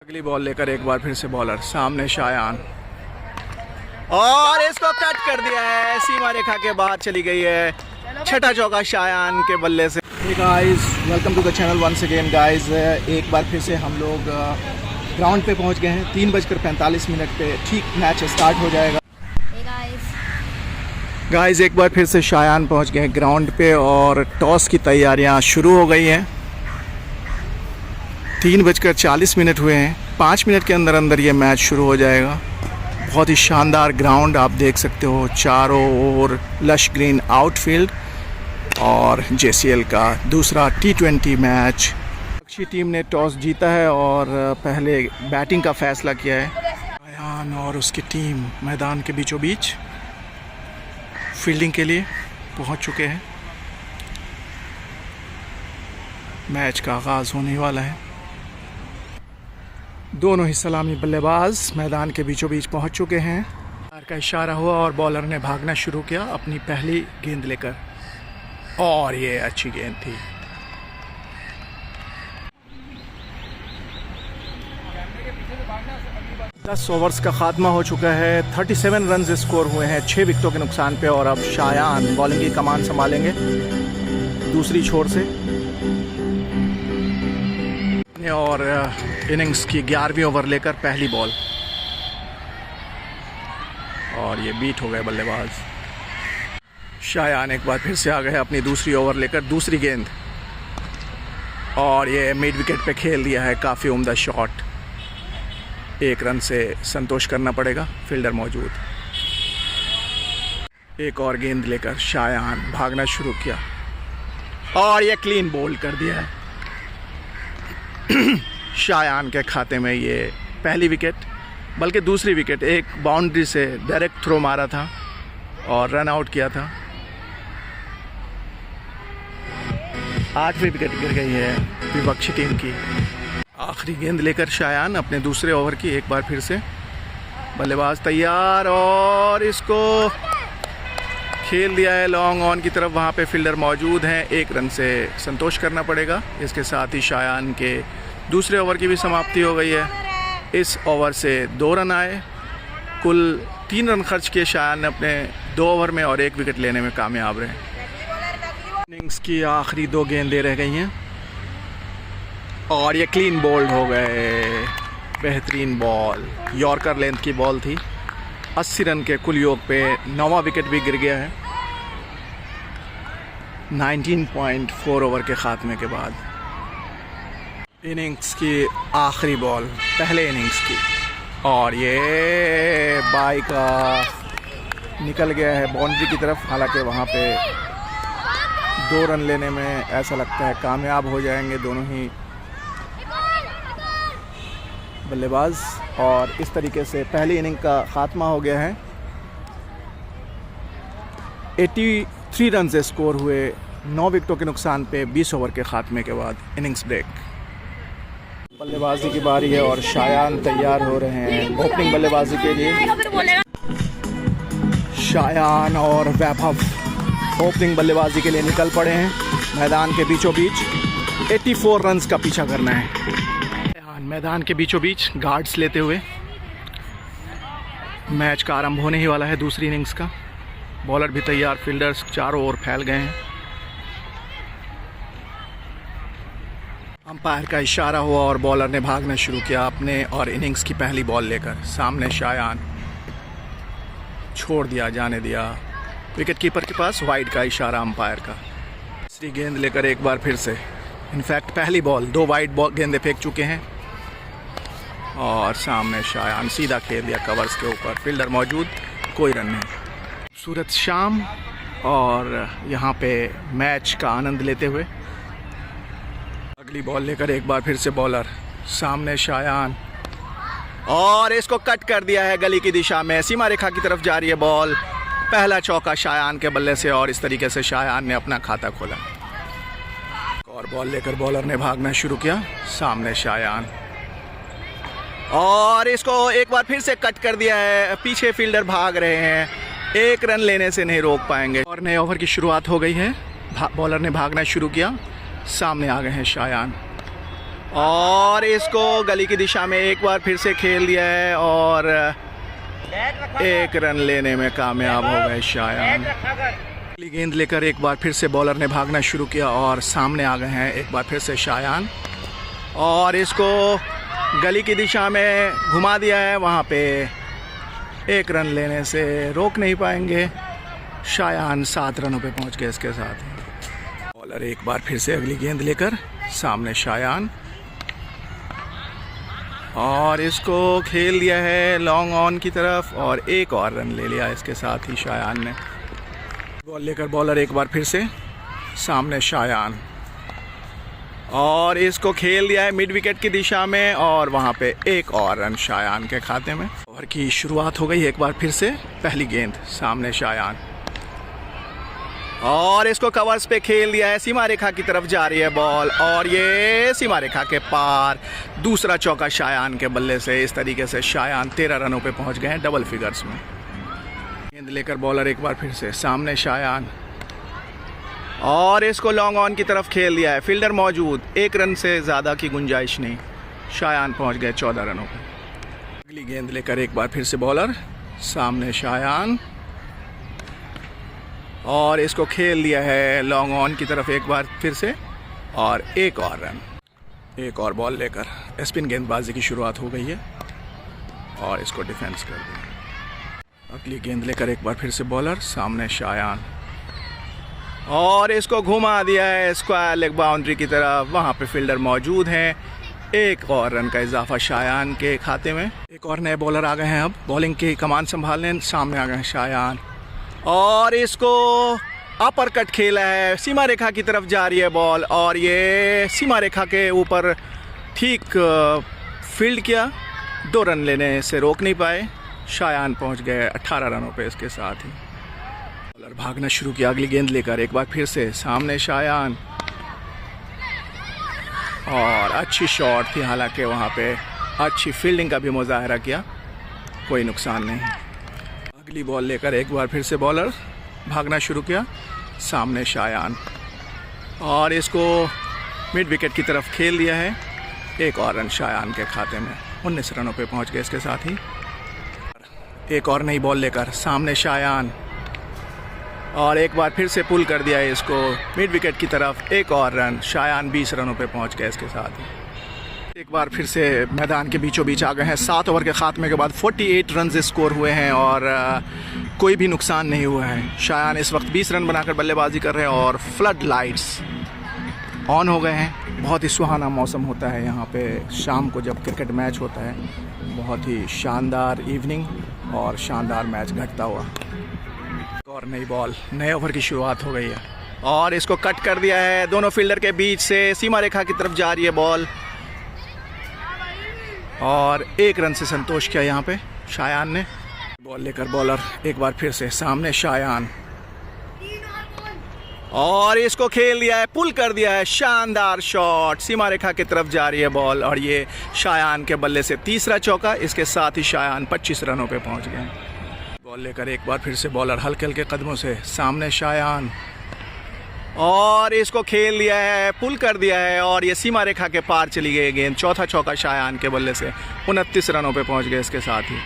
अगली बॉल लेकर एक बार फिर से बॉलर, सामने शायान और इसको कट कर दिया है, सीमा रेखा के बाहर चली गई है। छठा चौका शायान के बल्ले से। Hey guys, welcome to the channel once again guys. एक बार फिर से हम लोग ग्राउंड पे पहुंच गए हैं। 3:45 पे ठीक मैच स्टार्ट हो जाएगा। गाइस एक बार फिर से शायान पहुंच गए हैं ग्राउंड पे और टॉस की तैयारियां शुरू हो गई हैं। 3:40 हुए हैं। 5 मिनट के अंदर अंदर ये मैच शुरू हो जाएगा। बहुत ही शानदार ग्राउंड आप देख सकते हो, चारों ओर लश ग्रीन आउटफील्ड और JCL का दूसरा T20 मैच। अच्छी टीम ने टॉस जीता है और पहले बैटिंग का फैसला किया है। शायान और उसकी टीम मैदान के बीचों बीच फील्डिंग के लिए पहुंच चुके हैं। मैच का आगाज़ होने वाला है। दोनों ही सलामी बल्लेबाज मैदान के बीचों बीच पहुंच चुके हैं। बॉलर का इशारा हुआ और बॉलर ने भागना शुरू किया अपनी पहली गेंद लेकर और ये अच्छी गेंद थी। दस ओवर्स का खात्मा हो चुका है। 37 रन स्कोर हुए हैं 6 विकेटों के नुकसान पे और अब शायान बॉलिंग की कमान संभालेंगे दूसरी छोर से और इनिंग्स की 11वीं ओवर लेकर पहली बॉल और ये बीट हो गए बल्लेबाज। शायान एक बार फिर से आ गए अपनी दूसरी ओवर लेकर दूसरी गेंद और ये मिड विकेट पे खेल दिया है। काफ़ी उम्दा शॉट। 1 रन से संतोष करना पड़ेगा, फील्डर मौजूद। एक और गेंद लेकर शायान भागना शुरू किया और ये क्लीन बोल्ड कर दिया है। शायान के खाते में ये पहली विकेट, बल्कि दूसरी विकेट। एक बाउंड्री से डायरेक्ट थ्रो मारा था और रन आउट किया था। 8वीं विकेट गिर गई है विपक्षी टीम की। आखिरी गेंद लेकर शायान अपने दूसरे ओवर की एक बार फिर से। बल्लेबाज तैयार और इसको खेल दिया है लॉन्ग ऑन की तरफ। वहाँ पे फील्डर मौजूद हैं। 1 रन से संतोष करना पड़ेगा। इसके साथ ही शायान के दूसरे ओवर की भी समाप्ति हो गई है। इस ओवर से 2 रन आए। कुल 3 रन खर्च किए शायान ने अपने 2 ओवर में और 1 विकेट लेने में कामयाब रहे। इनिंग्स की आखिरी 2 गेंदें रह गई हैं और ये क्लीन बोल्ड हो गए। बेहतरीन बॉल, यॉर्कर लेंथ की बॉल थी। 80 रन के कुल योग पे 9वां विकेट भी गिर गया है 19.4 ओवर के खात्मे के बाद। इनिंग्स की आखिरी बॉल पहले इनिंग्स की और ये बाई का निकल गया है बाउंड्री की तरफ। हालांकि वहाँ पे 2 रन लेने में ऐसा लगता है कामयाब हो जाएंगे दोनों ही बल्लेबाज और इस तरीके से पहली इनिंग का खात्मा हो गया है। 83 रन से स्कोर हुए 9 विकेटों के नुकसान पे 20 ओवर के खात्मे के बाद इनिंग्स ब्रेक। बल्लेबाजी की बारी है और शायान तैयार हो रहे हैं ओपनिंग बल्लेबाजी के लिए। शायान और वैभव ओपनिंग बल्लेबाजी के लिए निकल पड़े हैं। मैदान के बीचों बीच 84 रन्स का पीछा करना है। मैदान के बीचों बीच गार्ड्स लेते हुए मैच का आरंभ होने ही वाला है दूसरी इनिंग्स का। बॉलर भी तैयार, फील्डर्स चारों ओर फैल गए हैं। अंपायर का इशारा हुआ और बॉलर ने भागना शुरू किया अपने और इनिंग्स की पहली बॉल लेकर। सामने शायान छोड़ दिया, जाने दिया विकेट कीपर के पास। वाइड का इशारा अंपायर का। तीसरी गेंद लेकर एक बार फिर से, इनफैक्ट पहली बॉल 2 वाइड गेंदें फेंक चुके हैं और सामने शायान सीधा खेल दिया कवर्स के ऊपर। फील्डर मौजूद, कोई रन नहीं। खूबसूरत शाम और यहाँ पे मैच का आनंद लेते हुए अगली बॉल लेकर एक बार फिर से बॉलर, सामने शायान और इसको कट कर दिया है गली की दिशा में। सीमा रेखा की तरफ जा रही है बॉल। पहला चौका शायान के बल्ले से और इस तरीके से शायान ने अपना खाता खोला और बॉल लेकर बॉलर ने भागना शुरू किया। सामने शायान और इसको एक बार फिर से कट कर दिया है। पीछे फील्डर भाग रहे हैं, 1 रन लेने से नहीं रोक पाएंगे। और नए ओवर की शुरुआत हो गई है। बॉलर ने भागना शुरू किया। सामने आ गए हैं शायान और इसको गली की दिशा में एक बार फिर से खेल दिया है और एक रन लेने में कामयाब हो गए शायान। अगली गेंद लेकर एक बार फिर से बॉलर ने भागना शुरू किया और सामने आ गए हैं एक बार फिर से शायान और इसको गली की दिशा में घुमा दिया है। वहाँ पे एक रन लेने से रोक नहीं पाएंगे शायान। 7 रनों पे पहुँच गए इसके साथ ही। बॉलर एक बार फिर से अगली गेंद लेकर सामने शायान और इसको खेल दिया है लॉन्ग ऑन की तरफ और एक और रन ले लिया इसके साथ ही शायान ने। बॉल लेकर बॉलर एक बार फिर से सामने शायान और इसको खेल दिया है मिड विकेट की दिशा में और वहाँ पे एक और रन शायान के खाते में। ओवर की शुरुआत हो गई एक बार फिर से। पहली गेंद सामने शायान और इसको कवर्स पे खेल दिया है। सीमा रेखा की तरफ जा रही है बॉल और ये सीमा रेखा के पार। दूसरा चौका शायान के बल्ले से। इस तरीके से शायान 13 रनों पे पहुंच गए हैं डबल फिगर्स में। गेंद लेकर बॉलर एक बार फिर से सामने शायान और इसको लॉन्ग ऑन की तरफ खेल दिया है। फील्डर मौजूद, एक रन से ज़्यादा की गुंजाइश नहीं। शायान पहुंच गए 14 रनों पे। अगली गेंद लेकर एक बार फिर से बॉलर सामने शायान और इसको खेल दिया है लॉन्ग ऑन की तरफ एक बार फिर से और एक और रन। एक और बॉल लेकर स्पिन गेंदबाजी की शुरुआत हो गई है और इसको डिफेंस कर दिया। अगली गेंद लेकर एक बार फिर से बॉलर सामने शायान और इसको घुमा दिया है स्क्वायर लेग बाउंड्री की तरफ। वहाँ पे फील्डर मौजूद हैं। एक और रन का इजाफा शायान के खाते में। एक और नए बॉलर आ गए हैं अब बॉलिंग की कमान संभालने। सामने आ गए हैं शायान और इसको अपर कट खेला है। सीमा रेखा की तरफ जा रही है बॉल और ये सीमा रेखा के ऊपर ठीक फील्ड किया। 2 रन लेने से रोक नहीं पाए। शायान पहुंच गए 18 रनों पे इसके साथ ही। बॉलर भागना शुरू किया अगली गेंद लेकर एक बार फिर से सामने शायान और अच्छी शॉट थी। हालांकि वहाँ पे अच्छी फील्डिंग का भी मुजाहरा किया, कोई नुकसान नहीं। अगली बॉल लेकर एक बार फिर से बॉलर भागना शुरू किया सामने शायान और इसको मिड विकेट की तरफ खेल दिया है। एक और रन शायान के खाते में। 19 रनों पे पहुंच गए इसके साथ ही। एक और नई बॉल लेकर सामने शायान और एक बार फिर से पुल कर दिया है इसको मिड विकेट की तरफ। एक और रन। शायान 20 रनों पे पहुंच गए इसके साथ ही। एक बार फिर से मैदान के बीचों बीच आ गए हैं। 7 ओवर के खात्मे के बाद 48 रन स्कोर हुए हैं और कोई भी नुकसान नहीं हुआ है। शायान इस वक्त 20 रन बनाकर बल्लेबाजी कर रहे हैं और फ्लड लाइट्स ऑन हो गए हैं। बहुत ही सुहाना मौसम होता है यहाँ पे शाम को जब क्रिकेट मैच होता है। बहुत ही शानदार इवनिंग और शानदार मैच घटता हुआ। और नई बॉल, नए ओवर की शुरुआत हो गई है और इसको कट कर दिया है दोनों फील्डर के बीच से। सीमा रेखा की तरफ जा रही है बॉल और एक रन से संतोष किया यहाँ पे शायान ने। बॉल लेकर बॉलर एक बार फिर से सामने शायान और इसको खेल दिया है, पुल कर दिया है। शानदार शॉट। सीमा रेखा की तरफ जा रही है बॉल और ये शायान के बल्ले से तीसरा चौका। इसके साथ ही शायान 25 रनों पे पहुंच गए। बॉल लेकर एक बार फिर से बॉलर हल्के हल्के कदमों से सामने शायान और इसको खेल दिया है, पुल कर दिया है और ये सीमा रेखा के पार चली गई गेंद। चौथा चौका शायान के बल्ले से। 29 रनों पे पहुंच गए इसके साथ ही।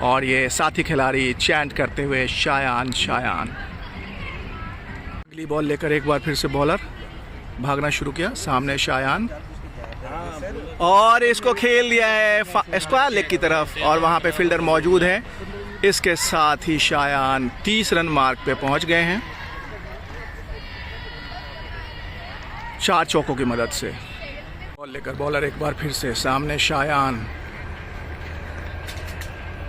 और ये साथी खिलाड़ी चैंट करते हुए शायान शायान। अगली बॉल लेकर एक बार फिर से बॉलर भागना शुरू किया सामने शायान और इसको खेल दिया है स्क्वायर लेग की तरफ और वहाँ पे फील्डर मौजूद है। इसके साथ ही शायान 30 रन मार्क पे पहुँच गए हैं 4 चौकों की मदद से। बॉल लेकर बॉलर एक बार फिर से सामने शायान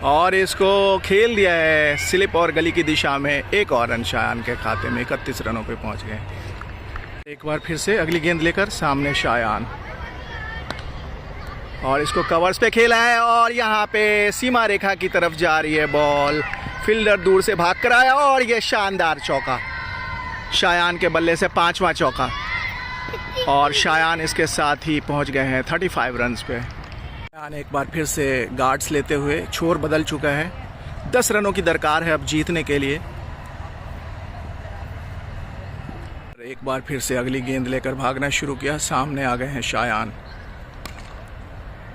और इसको खेल दिया है स्लिप और गली की दिशा में। एक और रन शायान के खाते में। 31 रनों पे पहुंच गए। एक बार फिर से अगली गेंद लेकर सामने शायान और इसको कवर्स पे खेला है और यहाँ पे सीमा रेखा की तरफ जा रही है बॉल। फील्डर दूर से भाग कर आया और ये शानदार चौका। शायान के बल्ले से 5वां चौका और शायान इसके साथ ही पहुँच गए हैं 35 रन पे। शायान एक बार फिर से गार्ड्स लेते हुए छोर बदल चुका है। 10 रनों की दरकार है अब जीतने के लिए। एक बार फिर से अगली गेंद लेकर भागना शुरू किया। सामने आ गए हैं शायान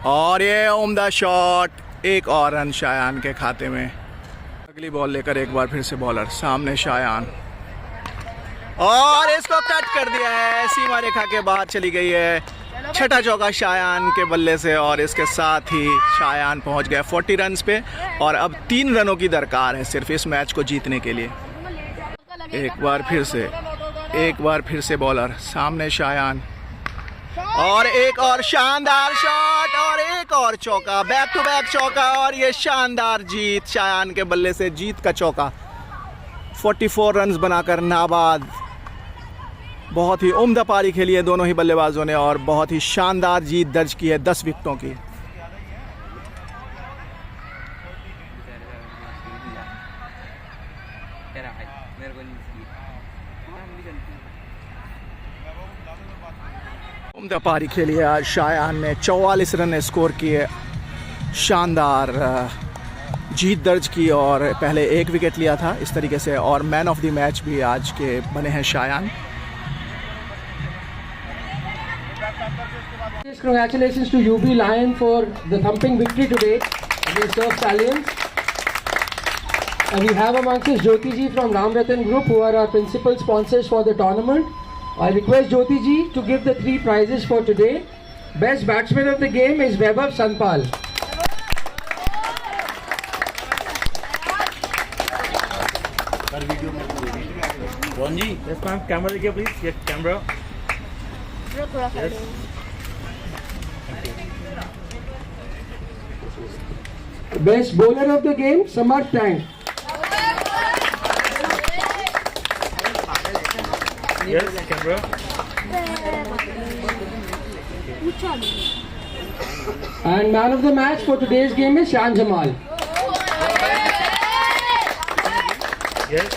और ये उम्दा शॉट, एक और रन शायान के खाते में। अगली बॉल लेकर एक बार फिर से बॉलर, सामने शायान और इसको कट कर दिया है, सीमा रेखा के बाहर चली गई है। छठा चौका शायान के बल्ले से और इसके साथ ही शायान पहुंच गया 40 रन्स पे और अब 3 रनों की दरकार है सिर्फ इस मैच को जीतने के लिए। एक बार फिर से बॉलर, सामने शायान और एक और शानदार शॉट और एक और चौका, बैक टू बैक चौका और ये शानदार जीत शायान के बल्ले से, जीत का चौका। 44 रन्स बनाकर नाबाद। बहुत ही उम्दा पारी खेली है दोनों ही बल्लेबाजों ने और बहुत ही शानदार जीत दर्ज की है 10 विकेटों की। उम्दा पारी खेली है आज शायान ने, 44 रन स्कोर किए, शानदार जीत दर्ज की और पहले 1 विकेट लिया था इस तरीके से और मैन ऑफ द मैच भी आज के बने हैं Shayan. Congratulations to UB Lion for the thumping victory today against Surf Stallions. And we have amongst us Jyoti ji from Ram Ratan Group, who are our principal sponsors for the tournament. I request Jyoti ji to give the 3 prizes for today. Best batsman of the game is Vaibhav Sanpal. Ron ji, yes ma'am, camera देखिए please. Yes, camera. Yes. Best bowler of the game, Samarth Tank. Yes, camera. And man of the match for today's game is Shan Jamal. Yes.